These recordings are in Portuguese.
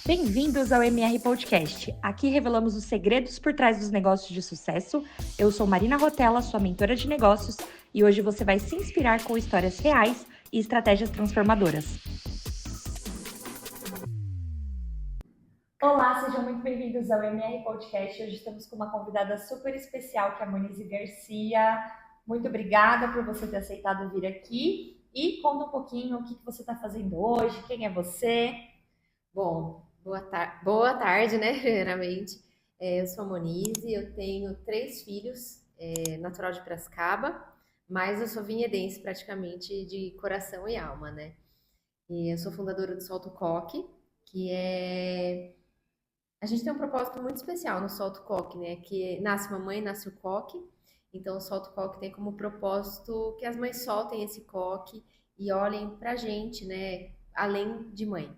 Bem-vindos ao MR Podcast. Aqui revelamos os segredos por trás dos negócios de sucesso. Eu sou Marina Rotella, sua mentora de negócios, e hoje você vai se inspirar com histórias reais e estratégias transformadoras. Olá, sejam muito bem-vindos ao MR Podcast. Hoje estamos com uma convidada super especial, que é a Monize Garcia. Muito obrigada por você ter aceitado vir aqui. E conta um pouquinho o que você está fazendo hoje, quem é você. Bom, boa tarde, né, primeiramente. Eu sou a Monize, eu tenho 3 filhos, natural de Piracicaba, mas eu sou vinhedense praticamente de coração e alma, né? E eu sou fundadora do Solto Coque, que é... A gente tem um propósito muito especial no Solto Coque, né? Que nasce uma mãe, nasce o coque. Então, o Solto Coque tem como propósito que as mães soltem esse coque e olhem pra gente, né? Além de mãe.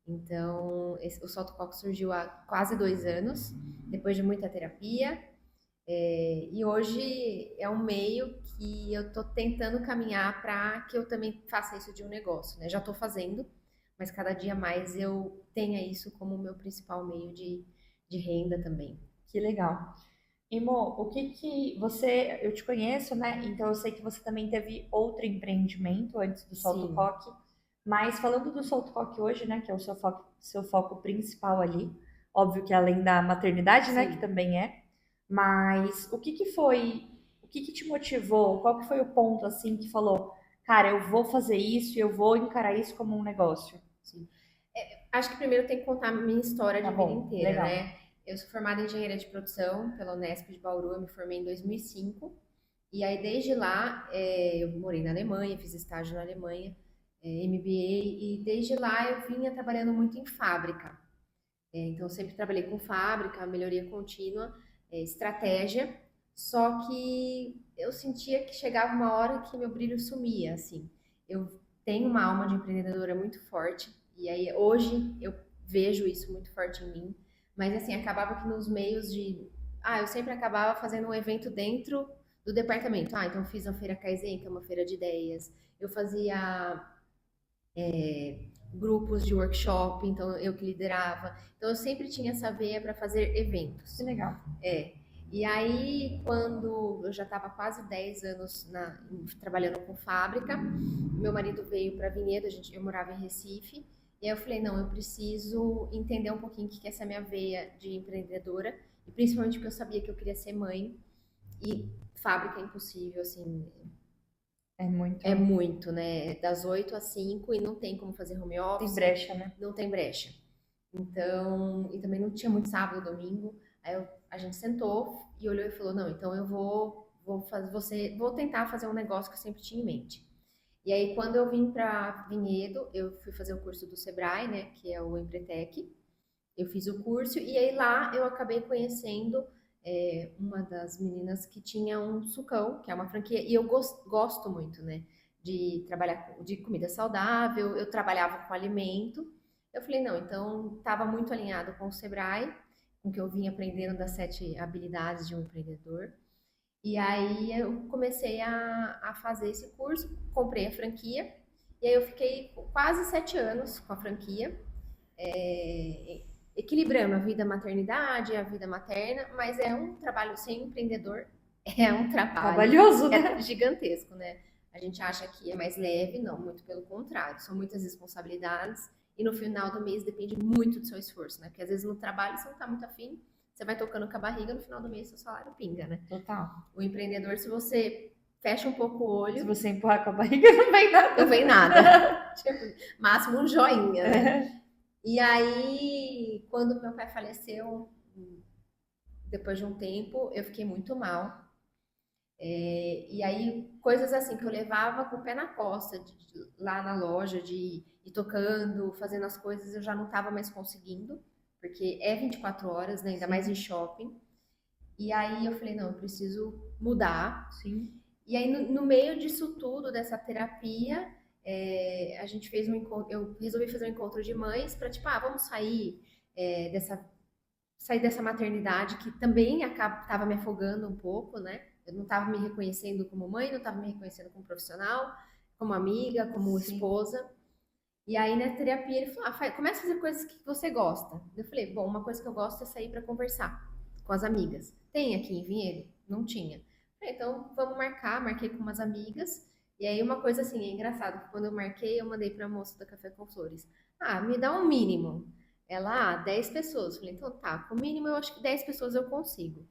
Então, o Solto Coque surgiu há quase 2 anos, depois de muita terapia. E hoje é um meio que eu tô tentando caminhar para que eu também faça isso de um negócio, né? Já tô fazendo, mas cada dia mais eu tenha isso como o meu principal meio de renda também. Que legal. Imo, o que você, eu te conheço, né? Então eu sei que você também teve outro empreendimento antes do Solto Sim, Coque, mas falando do Solto Coque hoje, né, que é o seu foco principal ali, óbvio que além da maternidade, né, que sim. também é, mas o que te motivou? Qual que foi o ponto assim que falou, cara, eu vou fazer isso e eu vou encarar isso como um negócio? Sim. Acho que primeiro tem que contar a minha história Tá de vida bom, inteira, legal. né? Eu sou formada em engenharia de produção pela Unesp de Bauru, eu me formei em 2005. E aí, desde lá, eu morei na Alemanha, fiz estágio na Alemanha, MBA, e desde lá eu vinha trabalhando muito em fábrica. Então, eu sempre trabalhei com fábrica, melhoria contínua, estratégia, só que eu sentia que chegava uma hora que meu brilho sumia, assim. Eu tenho uma alma de empreendedora muito forte, e aí hoje eu vejo isso muito forte em mim, mas assim, acabava que nos meios de... eu sempre acabava fazendo um evento dentro do departamento. Então eu fiz a Feira Kaizen, que é uma feira de ideias, eu fazia grupos de workshop, então eu que liderava. Então eu sempre tinha essa veia para fazer Que eventos. legal. É. E aí, quando eu já estava quase 10 anos trabalhando com fábrica, meu marido veio para Vinhedo, eu morava em Recife, e aí eu falei, não, eu preciso entender um pouquinho o que é essa minha veia de empreendedora, e principalmente porque eu sabia que eu queria ser mãe, e fábrica é impossível, assim, É muito. é muito, né? Das 8 às 5 e não tem como fazer home Tem office, brecha, né? não tem brecha. Então, e também não tinha muito sábado, domingo. A gente sentou e olhou e falou: "Não, então eu vou tentar fazer um negócio que eu sempre tinha em mente". E aí quando eu vim para Vinhedo, eu fui fazer o curso do Sebrae, né, que é o Empretec. Eu fiz o curso e aí lá eu acabei conhecendo uma das meninas que tinha um sucão, que é uma franquia, e eu gosto muito, né, de trabalhar de comida saudável, eu trabalhava com alimento. Eu falei, não, então estava muito alinhado com o Sebrae, com o que eu vim aprendendo das 7 habilidades de um empreendedor. E aí eu comecei a fazer esse curso, comprei a franquia, e aí eu fiquei quase 7 anos com a franquia equilibrando a vida maternidade, a vida materna, mas é um trabalho sem empreendedor, é um trabalho Trabalhoso, né? gigantesco, né? A gente acha que é mais leve, não, muito pelo contrário, são muitas responsabilidades e no final do mês depende muito do seu esforço, né? Porque às vezes no trabalho você não tá muito afim, você vai tocando com a barriga, no final do mês seu salário pinga, né? Total. O empreendedor, se você fecha um pouco o Se olho, você empurrar com a barriga, não vem nada. não vem nada. Tipo, máximo um joinha, né? E aí, quando meu pai faleceu, depois de um tempo, eu fiquei muito mal. E aí, coisas assim que eu levava com o pé na costa, lá na loja, de ir tocando, fazendo as coisas, eu já não estava mais conseguindo, porque é 24 horas, né? Ainda mais em shopping. E aí eu falei, não, eu preciso mudar. Sim. E aí, no meio disso tudo, dessa terapia, a gente fez um encontro, eu resolvi fazer um encontro de mães para, tipo, vamos sair dessa maternidade que também estava me afogando um pouco, né? Eu não estava me reconhecendo como mãe, não estava me reconhecendo como profissional, como amiga, como Sim. esposa. E aí na terapia ele falou, começa a fazer coisas que você gosta. Eu falei, bom, uma coisa que eu gosto é sair para conversar com as amigas. Tem aqui em Vinhedo? Não tinha. Falei, então vamos marcar, marquei com umas amigas. E aí uma coisa assim, é engraçado, que quando eu marquei, eu mandei para a moça da Café com Flores. Ah, me dá um mínimo. Ela, 10 pessoas. Eu falei, então tá, com o mínimo eu acho que 10 pessoas eu consigo.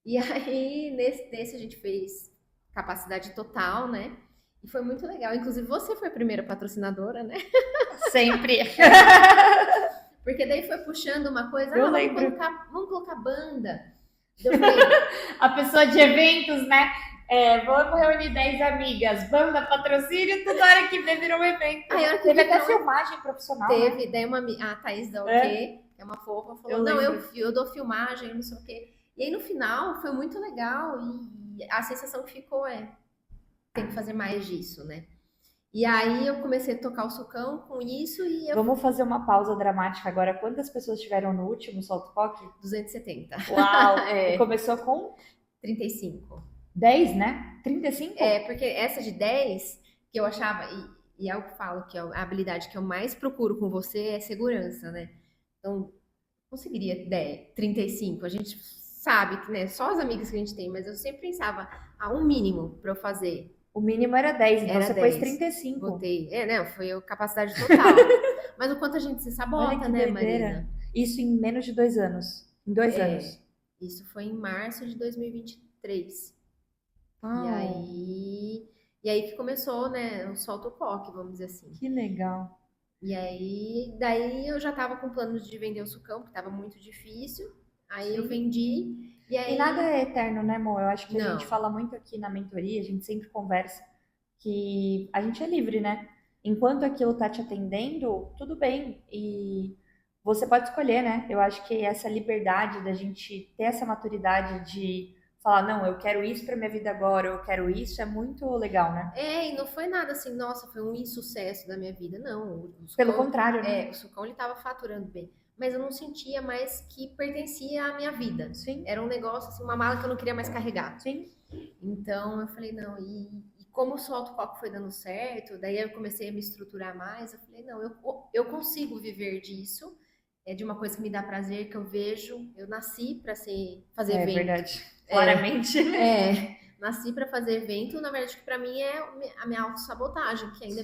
E aí, nesse a gente fez capacidade total, né? E foi muito legal. Inclusive, você foi a primeira patrocinadora, né? Sempre. Porque daí foi puxando uma coisa, Eu vamos lembro. colocar banda. Eu falei, A pessoa de eventos, né? Vamos reunir 10 amigas, banda, patrocínio, toda hora que vê virou um evento. aí a hora que Teve até virou, filmagem profissional, né? teve, daí a Thaís da OK, que é uma fofa, falou, Eu não, lembro. eu dou filmagem, não sei o quê. E aí no final foi muito legal e a sensação que ficou tem que fazer mais disso, né? E aí eu comecei a tocar o socão com isso e eu Vamos fazer uma pausa dramática agora. Quantas pessoas tiveram no último Solto Rock? 270. Uau! E É, começou com 35. 10, né? 35? É, porque essa de 10, que eu achava, e é o que eu falo, que é a habilidade que eu mais procuro com você é segurança, né? Então, conseguiria 10, 35. A gente sabe que, né, só as amigas que a gente tem, mas eu sempre pensava, um mínimo pra eu fazer. O mínimo era 10, então Era você pôs 10. 35. Botei. Não, foi a capacidade total. Mas o quanto a gente se Olha sabota, que né, doideira. Marina? Isso em menos de 2 anos. Em 2 anos. Isso foi em março de 2023. Uau, E aí que começou, né, o solto coque, vamos dizer assim. que legal. E aí, daí eu já tava com planos de vender o sucão, porque tava muito difícil. Aí eu Sim. vendi, e aí... E nada é eterno, né, amor? Eu acho que a Não. gente fala muito aqui na mentoria, a gente sempre conversa que a gente é livre, né? Enquanto aquilo tá te atendendo, tudo bem. E você pode escolher, né? Eu acho que essa liberdade da gente ter essa maturidade de falar, não, eu quero isso pra minha vida agora, eu quero isso, é muito legal, né? E não foi nada assim, nossa, foi um insucesso da minha vida, não. O Pelo Sucão, contrário, né? o Sucão ele tava faturando bem, mas eu não sentia mais que pertencia à minha vida. Sim, Era um negócio, assim, uma mala que eu não queria mais carregar. sim. Então eu falei, não, e como o solto coque foi dando certo, daí eu comecei a me estruturar mais, eu falei, não, eu consigo viver disso, é de uma coisa que me dá prazer, que eu vejo, eu nasci para fazer É evento. verdade. Claramente. Nasci para fazer evento, na verdade, que para mim é a minha autossabotagem, que ainda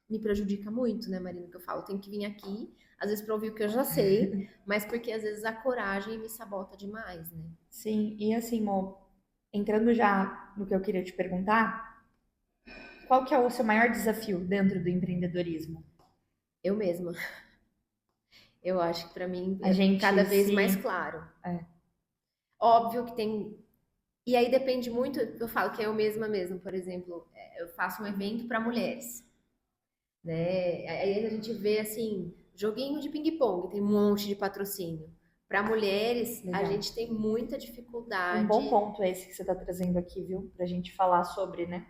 me prejudica muito, né, Marina, que eu falo, tenho que vir aqui, às vezes para ouvir o que eu já sei, mas porque às vezes a coragem me sabota demais, né? Sim, e assim, Mo, entrando já no que eu queria te perguntar, qual que é o seu maior desafio dentro do empreendedorismo? Eu mesma. Eu acho que para mim A é gente cada vez se- mais claro. É. Óbvio que tem. E aí depende muito, eu falo que é eu mesma mesmo, por exemplo, eu faço um evento para mulheres, né? Aí a gente vê assim, joguinho de ping-pong, tem um monte de patrocínio. Para mulheres, a Legal. gente tem muita Um dificuldade. bom ponto esse que você está trazendo aqui, viu? Pra gente falar sobre, né?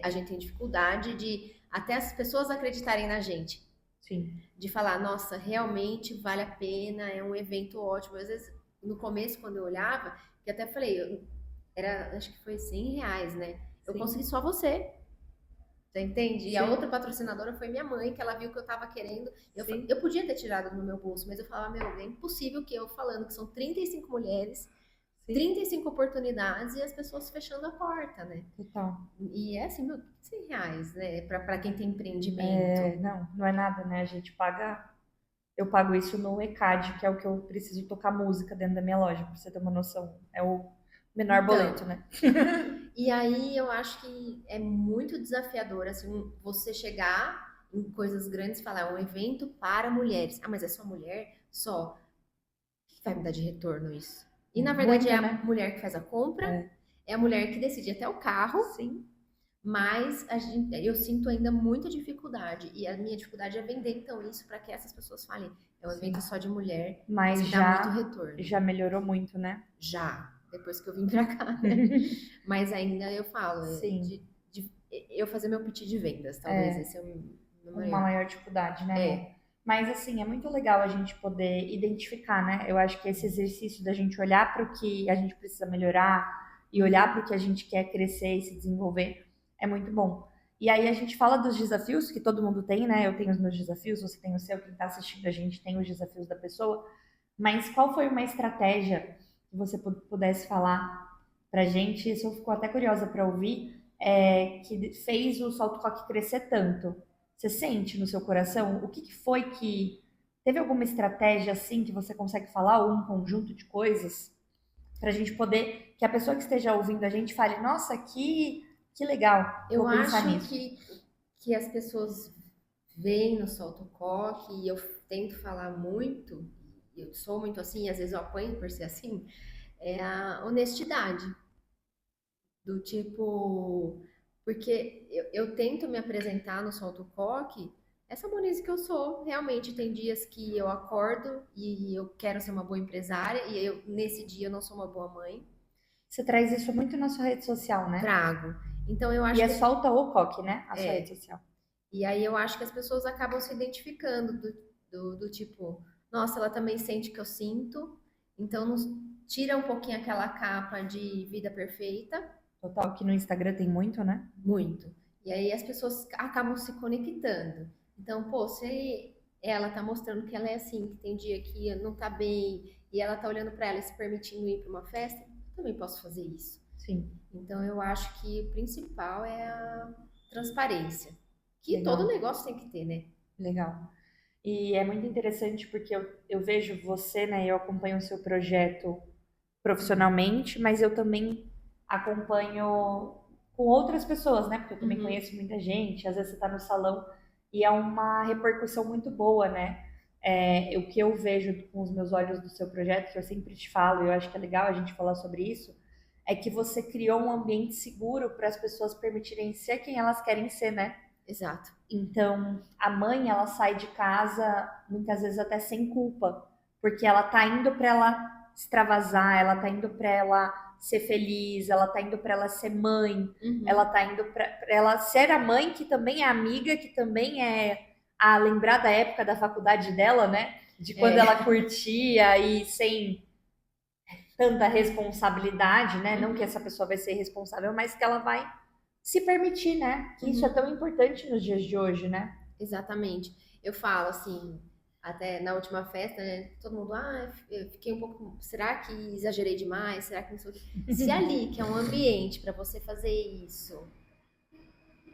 A gente tem dificuldade de até as pessoas acreditarem na gente. Sim. De falar, nossa, realmente vale a pena, é um evento ótimo. Às vezes, no começo, quando eu olhava, que até falei, acho que foi R$ 100, né? Eu Sim. consegui só você. Você entende? E a Sim. outra patrocinadora foi minha mãe, que ela viu que eu tava querendo. Sim. Eu podia ter tirado no meu bolso, mas eu falava, meu, é impossível que eu falando que são 35 mulheres, Sim. 35 oportunidades e as pessoas fechando a porta, né? Total. E é assim, meu, R$ 100, né? Pra quem tem empreendimento. Não é nada, né? A gente paga. Eu pago isso no ECAD, que é o que eu preciso tocar música dentro da minha loja, pra você ter uma noção. É o menor Então, boleto, né? E aí eu acho que é muito desafiador, assim, você chegar em coisas grandes e falar, é um evento para mulheres. Ah, mas é só mulher? Só. O que vai me dar de retorno isso? E na verdade Muita, é a né? mulher que faz a compra, é a mulher que decide até o carro, Sim. mas eu sinto ainda muita dificuldade. E a minha dificuldade é vender, então, isso para que essas pessoas falem, é um evento só de mulher, Mas que dá muito retorno. já melhorou muito, né? Já, depois que eu vim pra cá, né? Mas ainda eu falo, Sim. de eu fazer meu pitch de vendas, talvez esse é o meu Uma maior dificuldade, né? É. Mas assim, é muito legal a gente poder identificar, né? Eu acho que esse exercício da gente olhar para o que a gente precisa melhorar e olhar para o que a gente quer crescer e se desenvolver é muito bom. E aí a gente fala dos desafios que todo mundo tem, né? Eu tenho os meus desafios, você tem o seu, quem está assistindo a gente tem os desafios da pessoa. Mas qual foi uma estratégia que você pudesse falar pra gente? Isso eu fico até curiosa para ouvir, que fez o Salto Rock crescer tanto. Você sente no seu coração? O que que foi que... Teve alguma estratégia assim que você consegue falar, ou um conjunto de coisas, pra gente poder, que a pessoa que esteja ouvindo a gente fale, nossa, que legal, Eu vou pensar acho nisso. que as pessoas veem no Solto Coque, e eu tento falar muito, eu sou muito assim, às vezes eu apanho por ser assim, é a honestidade. Do tipo, porque eu tento me apresentar no Solto Coque, essa Monize que eu sou. Realmente tem dias que eu acordo e eu quero ser uma boa empresária, e nesse dia eu não sou uma boa mãe. Você traz isso muito na sua rede social, né? Trago. Então eu E acho é que solta o coque, né? A sua rede é. social. E aí eu acho que as pessoas acabam se identificando do tipo, nossa, ela também sente o que eu sinto, então nos tira um pouquinho aquela capa de vida perfeita. Total, que no Instagram tem muito, né? Muito. E aí as pessoas acabam se conectando. Então, pô, se ela tá mostrando que ela é assim, que tem dia que não tá bem, e ela tá olhando para ela e se permitindo ir para uma festa, eu também posso fazer isso. Sim. Então, eu acho que o principal é a transparência, que todo Legal, negócio tem que ter, né? legal. E é muito interessante porque eu vejo você, né? Eu acompanho o seu projeto profissionalmente, mas eu também acompanho com outras pessoas, né? Porque eu também Uhum. conheço muita gente, às vezes você está no salão e é uma repercussão muito boa, né? O que eu vejo com os meus olhos do seu projeto, que eu sempre te falo, e eu acho que é legal a gente falar sobre isso, é que você criou um ambiente seguro para as pessoas permitirem ser quem elas querem ser, né? Exato. Então, a mãe, ela sai de casa muitas vezes até sem culpa, porque ela tá indo para ela extravasar, ela tá indo para ela ser feliz, ela tá indo para ela ser mãe, ela Uhum. tá indo para ela ser a mãe que também é amiga, que também é a lembrar da época da faculdade dela, né? De quando ela É. curtia e sem tanta responsabilidade, né? Não que Uhum. essa pessoa vai ser responsável, mas que ela vai se permitir, né? Que isso é Uhum. tão importante nos dias de hoje, né? Exatamente. Eu falo assim, até na última festa, né? Todo mundo, eu fiquei um pouco. Será que exagerei demais? Será que não sei o quê? Se ali, que é um ambiente para você fazer isso,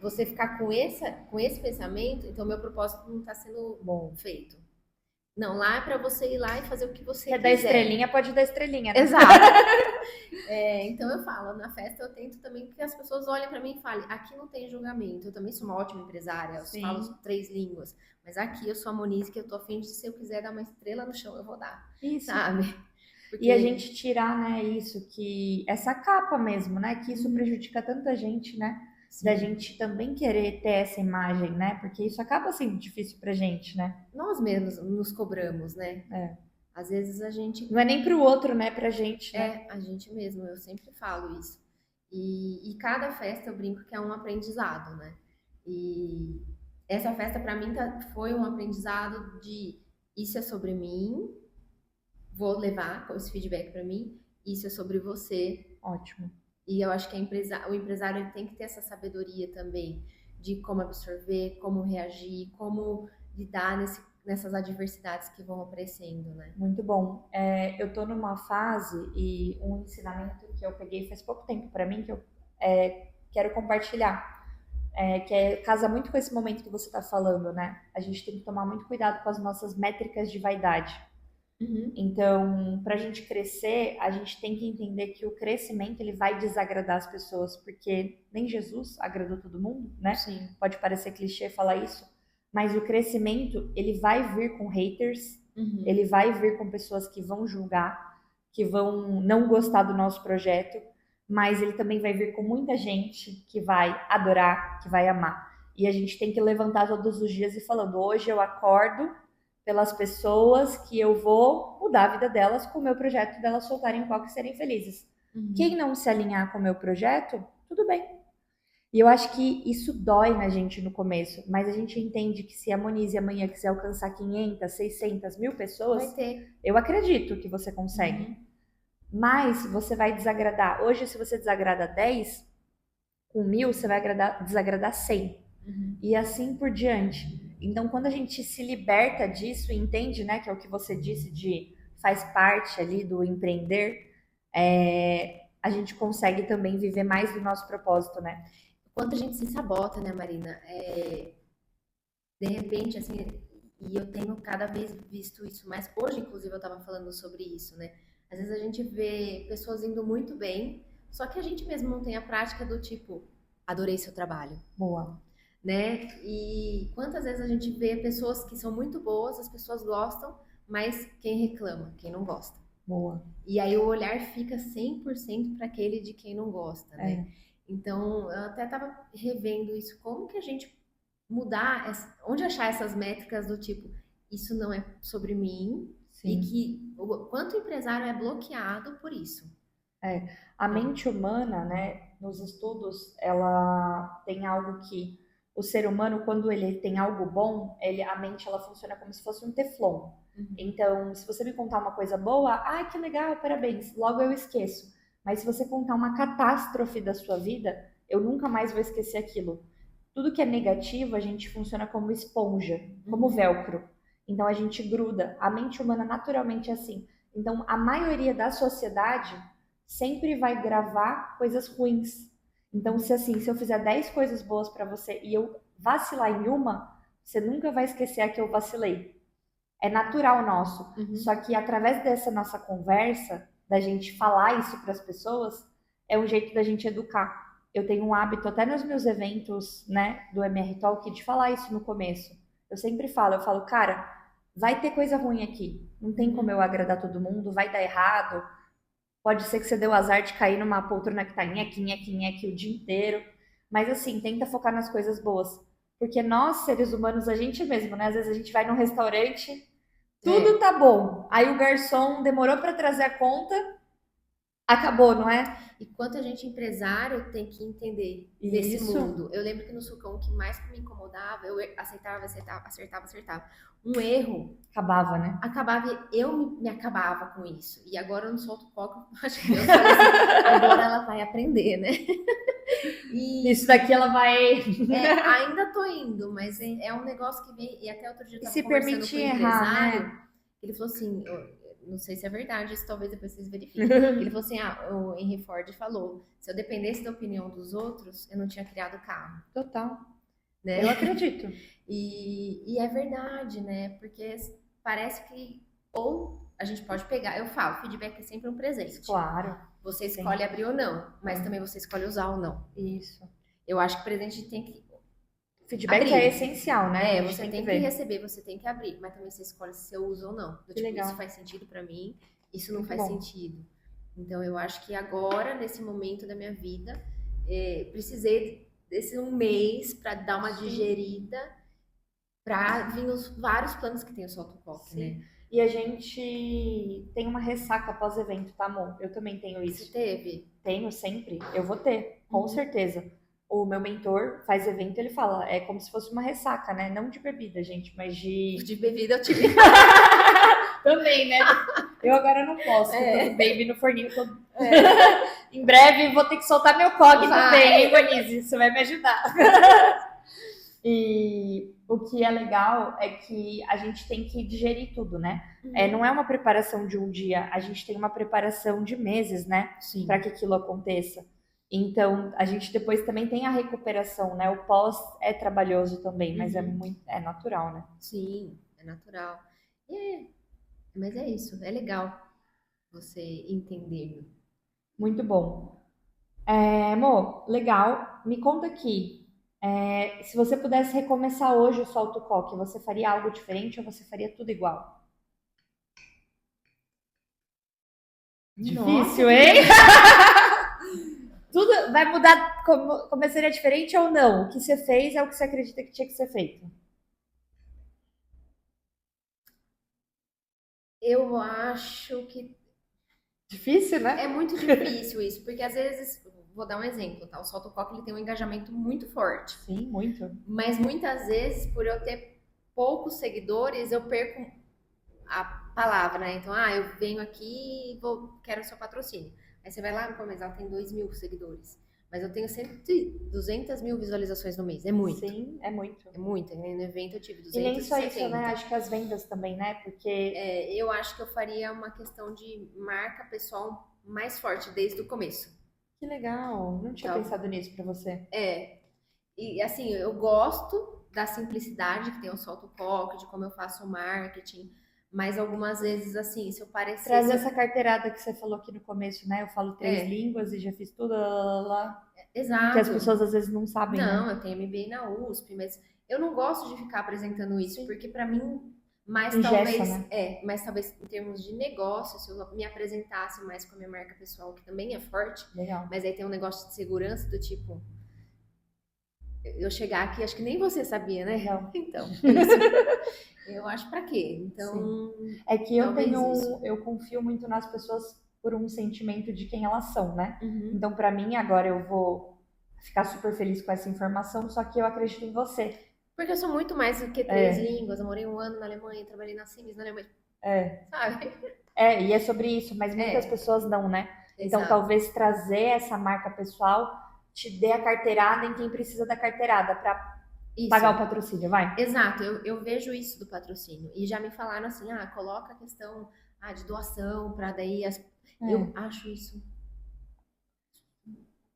você ficar com esse pensamento, então meu propósito não está sendo Bom, feito. Não, lá é para você ir lá e fazer o que você quer dar quiser. estrelinha, pode dar estrelinha, né? Exato. Então eu falo, na festa eu tento também que as pessoas olhem para mim e falem, aqui não tem julgamento, eu também sou uma ótima empresária, eu falo Sim, 3 línguas, mas aqui eu sou a Monize que eu tô afim de, se eu quiser dar uma estrela no chão, eu vou dar, isso. sabe? E a Porque, gente tirar, né, isso, que essa capa mesmo, né, que isso uhum, prejudica tanta gente, né, da sim, gente também querer ter essa imagem, né, porque isso acaba sendo difícil pra gente, né. nós mesmos nos cobramos, né? É. Às vezes a gente Não é nem pro outro, né, pra gente, né. a gente mesmo, eu sempre falo isso. E cada festa eu brinco que é um aprendizado, né? E essa festa para mim foi um aprendizado de isso é sobre mim, vou levar esse feedback para mim, isso é sobre você. Ótimo. E eu acho que o empresário ele tem que ter essa sabedoria também de como absorver, como reagir, como lidar nessas adversidades que vão aparecendo, né? Muito bom. Eu tô numa fase e um ensinamento que eu peguei faz pouco tempo pra mim, que eu quero compartilhar. Casa muito com esse momento que você está falando, né? A gente tem que tomar muito cuidado com as nossas métricas de vaidade. Uhum. Então, para a gente crescer, a gente tem que entender que o crescimento ele vai desagradar as pessoas, porque nem Jesus agradou todo mundo, né? Sim. Pode parecer clichê falar isso, mas o crescimento ele vai vir com haters, Uhum. ele vai vir com pessoas que vão julgar, que vão não gostar do nosso projeto, mas ele também vai vir com muita gente que vai adorar, que vai amar. E a gente tem que levantar todos os dias e falando: hoje eu acordo pelas pessoas que eu vou mudar a vida delas com o meu projeto, delas soltarem o foco e serem felizes. Quem Uhum. não se alinhar com o meu projeto, tudo bem. E eu acho que isso dói na gente no começo, mas a gente entende que se a Monize amanhã quiser alcançar 500, 600 mil pessoas, Vai ter. eu acredito que você consegue. Uhum. Mas você vai desagradar. Hoje, se você desagrada 10, com 1.000 você vai desagradar 100. Uhum. E assim por diante. Então, quando a gente se liberta disso e entende, né, que é o que você disse de faz parte ali do empreender, a gente consegue também viver mais do nosso propósito, né? Quanto a gente se sabota, né, Marina? De repente, assim, e eu tenho cada vez visto isso mais. Hoje, inclusive, eu estava falando sobre isso, né? Às vezes a gente vê pessoas indo muito bem, só que a gente mesmo não tem a prática do tipo, adorei seu trabalho, Boa, né? E quantas vezes a gente vê pessoas que são muito boas, as pessoas gostam, mas quem reclama, quem não gosta. boa. E aí o olhar fica 100% para aquele de quem não gosta, né? É, Então, eu até estava revendo isso, como que a gente mudar, onde achar essas métricas do tipo, isso não é sobre mim, e sim. que o quanto o empresário é bloqueado por isso. A Né? mente humana, né, nos estudos, ela tem algo que o ser humano, quando ele tem algo bom, a mente ela funciona como se fosse um teflon. Uhum. Então, se você me contar uma coisa boa, ai que legal, parabéns, logo eu esqueço. Mas se você contar uma catástrofe da sua vida, eu nunca mais vou esquecer aquilo. Tudo que é negativo, a gente funciona como esponja, como Uhum. velcro. Então a gente gruda. A mente humana naturalmente é assim. Então, a maioria da sociedade sempre vai gravar coisas ruins. Então, se eu fizer 10 coisas boas para você e eu vacilar em uma, você nunca vai esquecer a que eu vacilei. É natural nosso. Uhum. Só que através dessa nossa conversa, da gente falar isso para as pessoas, é um jeito da gente educar. Eu tenho um hábito até nos meus eventos, né, do MR Talk de falar isso no começo. Eu sempre falo, cara, vai ter coisa ruim aqui. Não tem como eu agradar todo mundo, vai dar errado, pode ser que você deu azar de cair numa poltrona que tá nheque, nheque, nheque o dia inteiro. Mas assim, tenta focar nas coisas boas. Porque nós, seres humanos, a gente mesmo, né? Às vezes a gente vai num restaurante, tudo É. tá bom. Aí o garçom demorou para trazer a conta, acabou, não é? E quanto a gente empresário tem que entender desse Isso. mundo. Eu lembro que no Sucão o que mais me incomodava, eu acertava. Um erro Acabava, né? acabava, eu me acabava com isso. E agora eu não solto foco, acho que Deus falou assim, agora ela vai aprender, né? E Isso daqui ela vai. ainda tô indo, mas é um negócio que vem. E até outro dia eu E tava se conversando com permitir o errar, empresário, né? ele falou assim: não sei se é verdade, isso talvez depois vocês verifiquem. Ele falou assim: o Henry Ford falou, se eu dependesse da opinião dos outros, eu não tinha criado carro, Total. né? Eu acredito. E é verdade, né? Porque parece que ou a gente pode pegar, eu falo, feedback é sempre um presente. Claro. Você Sim. escolhe abrir ou não, mas também você escolhe usar ou não. Isso. Eu acho que presente tem que Feedback abrir. é essencial, né? A gente Você tem que ver. receber, você tem que abrir, mas também você escolhe se você usa ou não. Que Tipo, legal. isso faz sentido pra mim, isso não Muito faz bom. sentido. Então eu acho que agora, nesse momento da minha vida, precisei desse um mês pra dar uma Sim. digerida, pra vir os vários planos que tem o Solto Coque, né? E a gente tem uma ressaca pós-evento, tá, amor? Eu também tenho Você isso. teve? Tenho sempre. Eu vou ter, com certeza. O meu mentor faz evento, ele fala, é como se fosse uma ressaca, né? Não de bebida, gente, mas de... De bebida eu tive. Também, né? Eu agora não posso, É. tô baby no forninho. Em breve vou ter que soltar meu cog também, hein, Vanise? Isso vai me ajudar. E o que é legal é que a gente tem que digerir tudo, né? Não é uma preparação de um dia, a gente tem uma preparação de meses, né? Sim. Para que aquilo aconteça. Então, a gente depois também tem a recuperação, né? O pós é trabalhoso também, mas é natural, né? Sim, é natural. Mas é isso, é legal você entender. Muito bom. Amor, legal. Me conta aqui. Se você pudesse recomeçar hoje o Solto Coque, você faria algo diferente ou você faria tudo igual? Difícil, Nossa, hein? Tudo vai mudar, começaria diferente ou não? O que você fez é o que você acredita que tinha que ser feito. Eu acho que Difícil, né? é muito difícil isso, porque às vezes, vou dar um exemplo, tá? O Solto Coque ele tem um engajamento muito forte, Sim, muito. mas muitas vezes, por eu ter poucos seguidores, eu perco a palavra, né? Então, eu venho aqui e quero o seu patrocínio. Aí você vai lá, pô, mas ela tem 2.000 seguidores. Mas eu tenho 200 mil visualizações no mês. É muito. Sim, é muito. É muito. No evento eu tive E nem só 270. isso, né? Acho que as vendas também, né? Porque Eu acho que eu faria uma questão de marca pessoal mais forte desde o começo. que legal. Não tinha Então, pensado nisso pra você. e assim, eu gosto da simplicidade que tem o Solto Coque, de como eu faço o marketing, mas algumas vezes, assim, se eu parecesse. Trazer essa carteirada que você falou aqui no começo, né? Eu falo 3 línguas e já fiz tudo lá, que as Exato. pessoas às vezes não sabem, né? Não, eu tenho MBA na USP, mas eu não gosto de ficar apresentando isso, Sim. porque pra mim, mais Engessa, talvez, né? mas talvez em termos de negócio, se eu me apresentasse mais com a minha marca pessoal, que também é forte, Legal. mas aí tem um negócio de segurança do tipo, eu chegar aqui, acho que nem você sabia, né? Legal. Então, isso. Eu acho pra quê? Então, É que eu talvez tenho, isso. eu confio muito nas pessoas por um sentimento de quem elas são, né? Uhum. Então, pra mim, agora eu vou ficar super feliz com essa informação, só que eu acredito em você. Porque eu sou muito mais do que 3 línguas. Eu morei 1 ano na Alemanha, trabalhei na Siemens na Alemanha, sabe? E é sobre isso, mas muitas pessoas não, né? Então, Exato. talvez trazer essa marca pessoal te dê a carteirada em quem precisa da carteirada pra Isso. pagar o patrocínio, vai. Exato, eu vejo isso do patrocínio. E já me falaram assim, coloca a questão de doação, pra daí eu acho isso.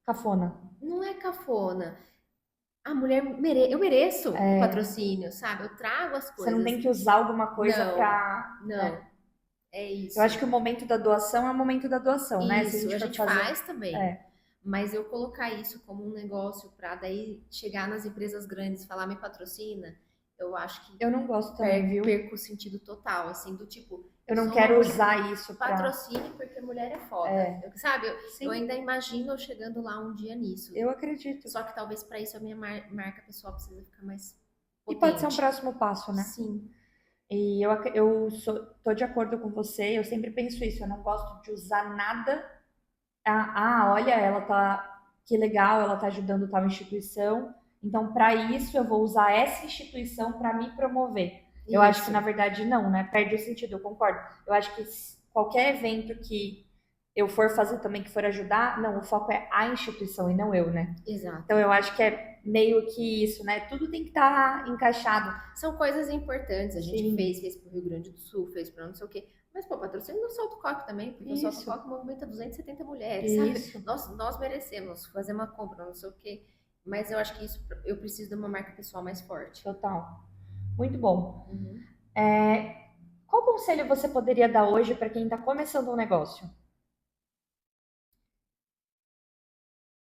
Cafona. Não é cafona. A mulher eu mereço o patrocínio, sabe? Eu trago as Você coisas. não tem que usar alguma coisa Não, pra. Não. É isso. Eu acho que o momento da doação é o momento da doação, né? Isso, a gente faz também. É. Mas eu colocar isso como um negócio pra daí chegar nas empresas grandes e falar me patrocina, eu acho que Eu não gosto também, viu? perco o sentido total, assim, do tipo. Eu não sou quero uma mulher, usar isso pra. patrocine porque mulher é foda. Sabe? Eu ainda imagino eu chegando lá um dia nisso. Eu acredito. Só que talvez pra isso a minha marca pessoal precisa ficar mais E potente. pode ser um próximo passo, né? Sim. E tô de acordo com você, eu sempre penso isso, eu não gosto de usar nada. Olha, ela tá, que legal, ela tá ajudando tal instituição. Então, para isso, eu vou usar essa instituição para me promover. Eu acho que, na verdade, não, né? Perde o sentido, eu concordo. Eu acho que qualquer evento que eu for fazer também, que for ajudar, não, o foco é a instituição e não eu, né? Exato. Então, eu acho que é meio que isso, né? Tudo tem que estar encaixado. São coisas importantes. A gente Sim. fez pro Rio Grande do Sul, fez pra não sei o quê. Mas, pô, patrocínio no Solto Coque também, porque o Solto Coque movimenta 270 mulheres, sabe? Nós merecemos fazer uma compra, não sei o quê. Mas eu acho que isso, eu preciso de uma marca pessoal mais forte. Total. Muito bom. Qual conselho você poderia dar hoje para quem está começando um negócio?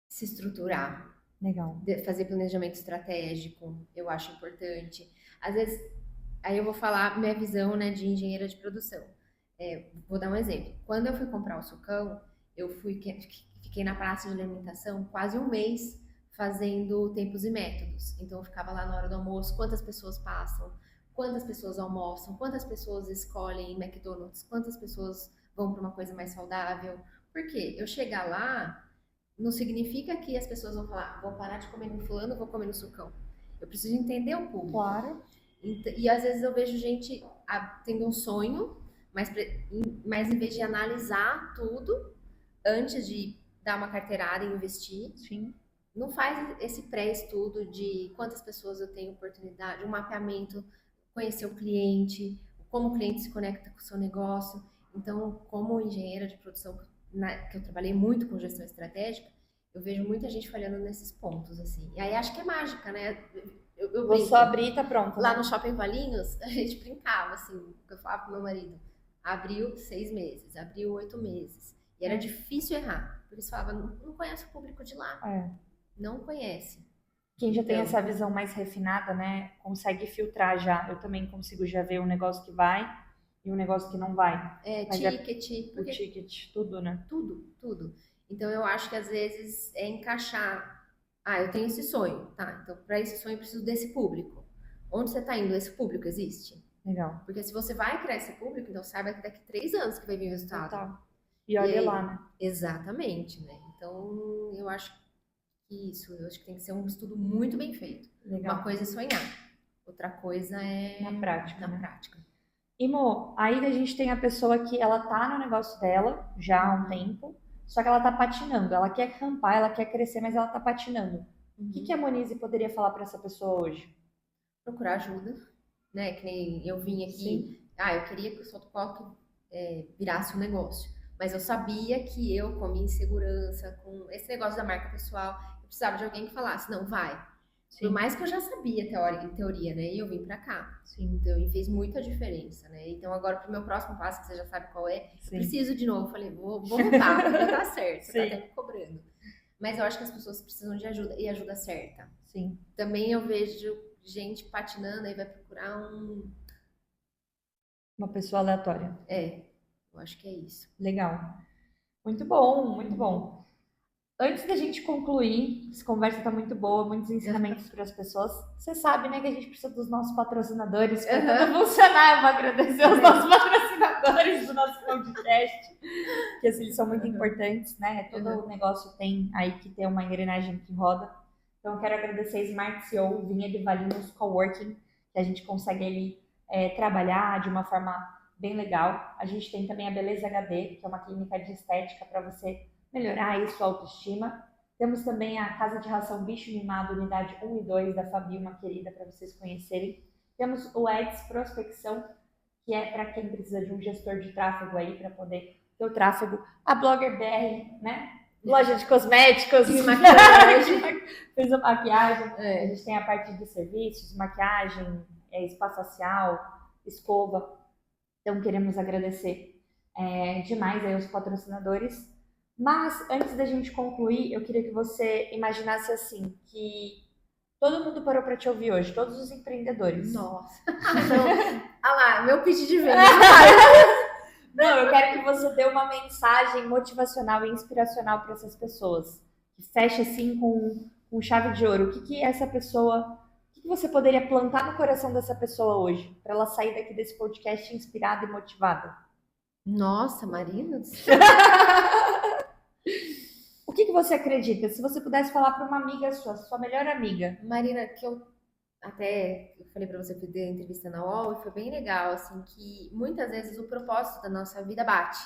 Se estruturar. Legal. Fazer planejamento estratégico, eu acho importante. Às vezes, aí eu vou falar minha visão, né, de engenheira de produção. Vou dar um exemplo. Quando eu fui comprar o sucão, eu fiquei na praça de alimentação quase um mês fazendo tempos e métodos. Então eu ficava lá na hora do almoço, quantas pessoas passam, quantas pessoas almoçam, quantas pessoas escolhem McDonald's, quantas pessoas vão para uma coisa mais saudável. Porque eu chegar lá não significa que as pessoas vão falar, vou parar de comer no fulano, vou comer no sucão. Eu preciso entender o público. Claro. E às vezes eu vejo gente tendo um sonho, mas em vez de analisar tudo antes de dar uma carteirada e investir, Sim. não faz esse pré-estudo de quantas pessoas eu tenho oportunidade, um mapeamento, conhecer o cliente, como o cliente se conecta com o seu negócio. Então, como engenheira de produção, que eu trabalhei muito com gestão estratégica, eu vejo muita gente falhando nesses pontos, assim. E aí acho que é mágica, né? Eu Vou só abrir e tá pronto. Lá no Shopping Valinhos, a gente brincava, assim, eu falava pro meu marido, abriu 6 meses, abriu 8 meses. E era difícil errar, porque você falava, não conhece o público de lá. Não conhece. Quem já tem essa visão mais refinada, né, consegue filtrar já. Eu também consigo já ver um negócio que vai e um negócio que não vai. Ticket. O ticket, tudo, né? Tudo. Então eu acho que às vezes é encaixar. Eu tenho esse sonho, tá? Então para esse sonho eu preciso desse público. Onde você tá indo? Esse público existe? Legal. Porque se você vai criar esse público, então saiba que daqui 3 anos que vai vir o resultado. Total. E olha lá, né? Exatamente, né? Então eu acho que eu acho que tem que ser um estudo muito bem feito. Legal. Uma coisa é sonhar, outra coisa é na prática. prática. E, Mo, aí a gente tem a pessoa que ela tá no negócio dela já há um tempo, só que ela tá patinando. Ela quer rampar, ela quer crescer, mas ela tá patinando. O que a Monize poderia falar para essa pessoa hoje? Procurar ajuda, né? Que nem eu vim aqui, eu queria que o Salto Coque virasse um negócio, mas eu sabia que eu, com a minha insegurança, com esse negócio da marca pessoal, eu precisava de alguém que falasse, não, vai. Sim. Por mais que eu já sabia teoria, né? E eu vim pra cá. Sim. Então, e fez muita diferença, né? Então, agora pro meu próximo passo, que você já sabe qual é, eu preciso de novo. Falei, vou voltar, vai dar certo, você tá até me cobrando. Mas eu acho que as pessoas precisam de ajuda, e ajuda certa. Sim. Também eu vejo gente patinando e vai procurar uma pessoa aleatória. Eu acho que é isso. Legal. Muito bom, muito bom. Antes da gente concluir, essa conversa tá muito boa, muitos ensinamentos para as pessoas. Você sabe, né, que a gente precisa dos nossos patrocinadores para tudo funcionar. Eu vou agradecer aos nossos patrocinadores do nosso podcast, que assim, eles são muito importantes, né? Todo o negócio tem aí que ter uma engrenagem que roda. Então, eu quero agradecer a Smart CEO, Vinha de Valinhos Coworking, que a gente consegue ali trabalhar de uma forma bem legal. A gente tem também a Beleza HD, que é uma clínica de estética para você melhorar aí sua autoestima. Temos também a Casa de Ração Bicho Mimado, unidade 1 e 2, da Fabi, uma querida, para vocês conhecerem. Temos o Eds Prospecção, que é para quem precisa de um gestor de tráfego aí, para poder ter o tráfego. A Blogger BR, né? Loja de cosméticos. Fiz maquiagem. Fiz maquiagem. A gente tem a parte de serviços, maquiagem, spa facial, escova. Então, queremos agradecer demais aí os patrocinadores. Mas, antes da gente concluir, eu queria que você imaginasse assim, que todo mundo parou para te ouvir hoje, todos os empreendedores. Nossa. Então, lá, meu pitch de venda. Não, eu quero que você dê uma mensagem motivacional e inspiracional para essas pessoas. Que feche assim com chave de ouro. O que essa pessoa... O que você poderia plantar no coração dessa pessoa hoje? Para ela sair daqui desse podcast inspirada e motivada. Nossa, Marina. O que você acredita? Se você pudesse falar para uma amiga sua melhor amiga. Marina, que eu falei para você fazer a entrevista na UOL e foi bem legal, assim, que muitas vezes o propósito da nossa vida bate.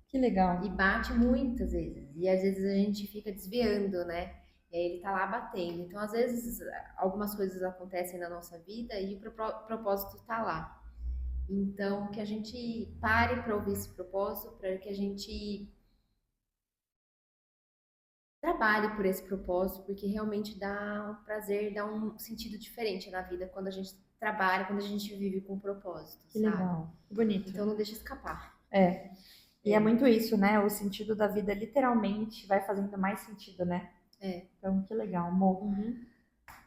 Que legal. E bate muitas vezes. E às vezes a gente fica desviando, né? E aí ele tá lá batendo. Então, às vezes, algumas coisas acontecem na nossa vida e o propósito tá lá. Então, que a gente pare para ouvir esse propósito, para que a gente trabalhe por esse propósito, porque realmente dá um prazer, dá um sentido diferente na vida quando a gente trabalha, quando a gente vive com propósito, que sabe? Legal, bonito. Então não deixa escapar. E é muito isso, né? O sentido da vida literalmente vai fazendo mais sentido, né? Então, que legal, amor.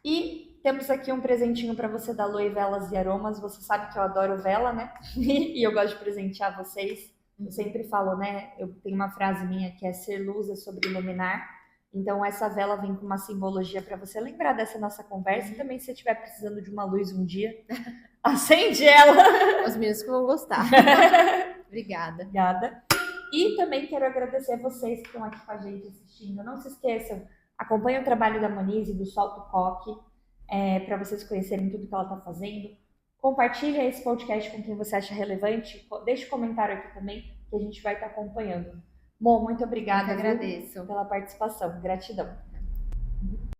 E temos aqui um presentinho para você da Loe Velas e Aromas. Você sabe que eu adoro vela, né? E eu gosto de presentear vocês. Eu sempre falo, né? Eu tenho uma frase minha que é ser luz é sobre iluminar. Então, essa vela vem com uma simbologia para você lembrar dessa nossa conversa. E também, se você estiver precisando de uma luz um dia, acende ela. Os meninos que vão gostar. Obrigada. Obrigada. E também quero agradecer a vocês que estão aqui com a gente assistindo. Não se esqueçam, acompanhem o trabalho da Monize, do Salto Coque, para vocês conhecerem tudo que ela está fazendo. Compartilhe esse podcast com quem você acha relevante. Deixe um comentário aqui também, que a gente vai estar acompanhando. Mo, muito obrigada. Eu agradeço pela participação. Gratidão.